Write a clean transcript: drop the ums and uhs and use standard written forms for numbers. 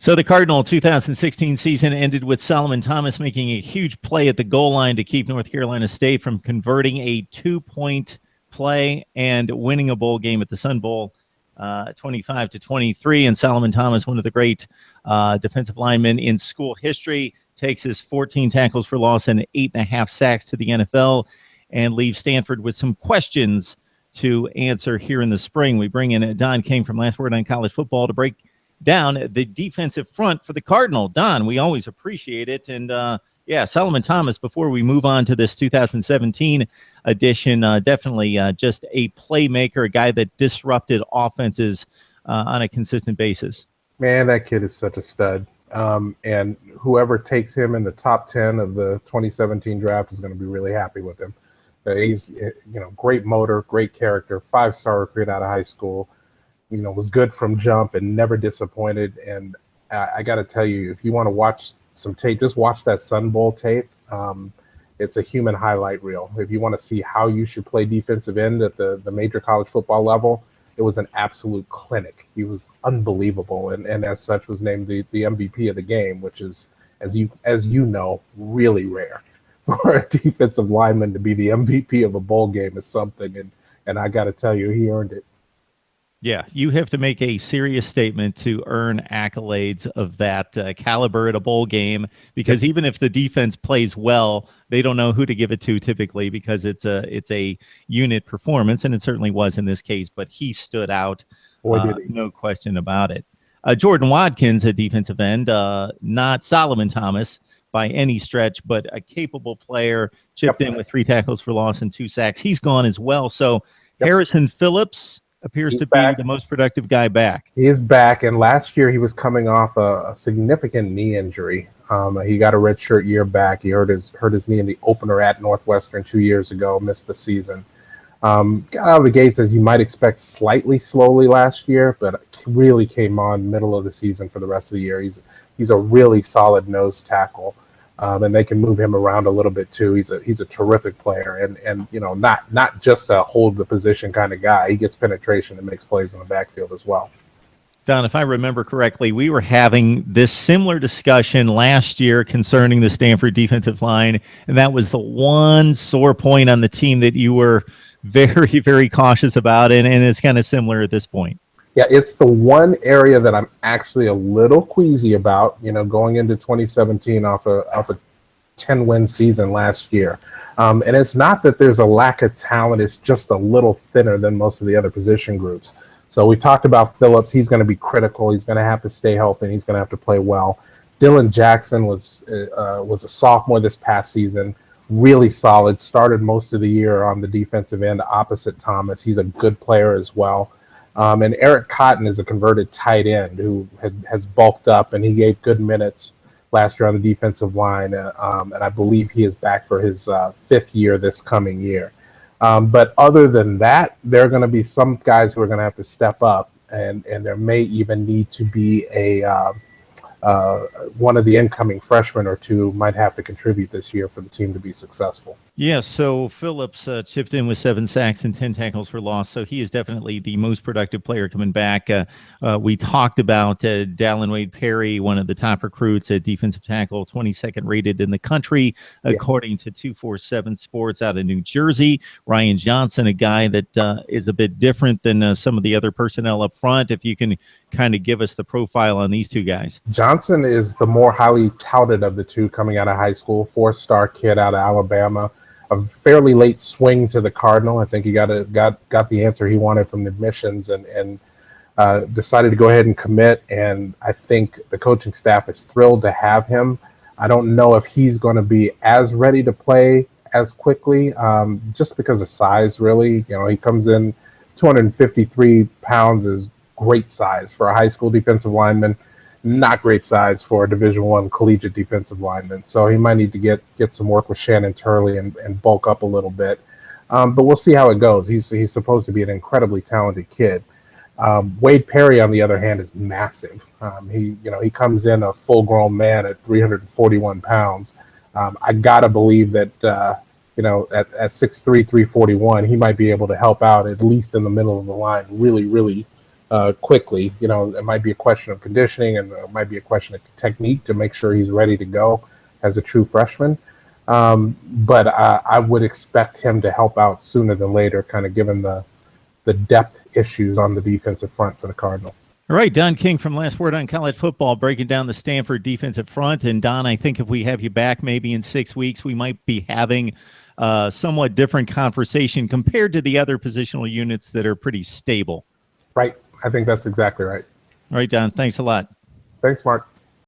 So the Cardinal 2016 season ended with Solomon Thomas making a huge play at the goal line to keep North Carolina State from converting a 2-point play and winning a bowl game at the Sun Bowl, 25-23. And Solomon Thomas, one of the great defensive linemen in school history, takes his 14 tackles for loss and 8.5 sacks to the NFL and leaves Stanford with some questions to answer here in the spring. We bring in Don King from Last Word on College Football to break down the defensive front for the Cardinal. Don, we always appreciate it. And Solomon Thomas, before we move on to this 2017 edition, definitely just a playmaker, a guy that disrupted offenses on a consistent basis. Man, that kid is such a stud. And whoever takes him in the top 10 of the 2017 draft is going to be really happy with him. He's, great motor, great character, 5-star recruit out of high school. Was good from jump and never disappointed. And I got to tell you, if you want to watch some tape, just watch that Sun Bowl tape. It's a human highlight reel. If you want to see how you should play defensive end at the major college football level, it was an absolute clinic. He was unbelievable, and as such was named the MVP of the game, which is, as you know, really rare. For a defensive lineman to be the MVP of a bowl game is something, and I got to tell you, he earned it. Yeah, you have to make a serious statement to earn accolades of that caliber at a bowl game, because even if the defense plays well, they don't know who to give it to typically, because it's a unit performance, and it certainly was in this case, but he stood out, no question about it. Jordan Watkins, a defensive end, not Solomon Thomas by any stretch, but a capable player, chipped in with 3 tackles for loss and 2 sacks. He's gone as well. So Harrison Phillips appears to be the most productive guy back. He is back, and last year he was coming off a significant knee injury. He got a redshirt year back. He hurt his knee in the opener at Northwestern 2 years ago, missed the season. Got out of the gates, as you might expect, slightly slowly last year, but really came on middle of the season for the rest of the year. He's a really solid nose tackle. And they can move him around a little bit too. He's a terrific player, and not just a hold the position kind of guy. He gets penetration and makes plays in the backfield as well. Don, if I remember correctly, we were having this similar discussion last year concerning the Stanford defensive line, and that was the one sore point on the team that you were very, very cautious about, and it's kind of similar at this point. Yeah, it's the one area that I'm actually a little queasy about, going into 2017 off a 10-win season last year. And it's not that there's a lack of talent. It's just a little thinner than most of the other position groups. So we talked about Phillips. He's going to be critical. He's going to have to stay healthy, and he's going to have to play well. Dylan Jackson was a sophomore this past season, really solid, started most of the year on the defensive end opposite Thomas. He's a good player as well. And Eric Cotton is a converted tight end who has bulked up, and he gave good minutes last year on the defensive line. And I believe he is back for his 5th year this coming year. But other than that, there are going to be some guys who are going to have to step up, and there may even need to be one of the incoming freshmen or two might have to contribute this year for the team to be successful. Yeah, so Phillips chipped in with 7 sacks and 10 tackles for loss, so he is definitely the most productive player coming back. We talked about Dalyn Wade Perry, one of the top recruits at defensive tackle, 22nd rated in the country, according to 247 Sports out of New Jersey. Ryan Johnson, a guy that is a bit different than some of the other personnel up front. If you can kind of give us the profile on these two guys. Johnson is the more highly touted of the two coming out of high school, 4-star kid out of Alabama. A fairly late swing to the Cardinal. I think he got the answer he wanted from the admissions and decided to go ahead and commit. And I think the coaching staff is thrilled to have him. I don't know if he's going to be as ready to play as quickly, just because of size, really. He comes in 253 pounds is great size for a high school defensive lineman. Not great size for a Division I collegiate defensive lineman. So he might need to get some work with Shannon Turley and bulk up a little bit. But we'll see how it goes. He's supposed to be an incredibly talented kid. Wade Perry, on the other hand, is massive. He comes in a full-grown man at 341 pounds. I gotta believe that at 6'3", 341, he might be able to help out at least in the middle of the line. Really, really quickly. You know, it might be a question of conditioning, and it might be a question of technique to make sure he's ready to go as a true freshman. But I would expect him to help out sooner than later, kind of given the depth issues on the defensive front for the Cardinal. All right, Don King from Last Word on College Football breaking down the Stanford defensive front. And Don, I think if we have you back maybe in 6 weeks, we might be having a somewhat different conversation compared to the other positional units that are pretty stable. Right. I think that's exactly right. All right, Don. Thanks a lot. Thanks, Mark.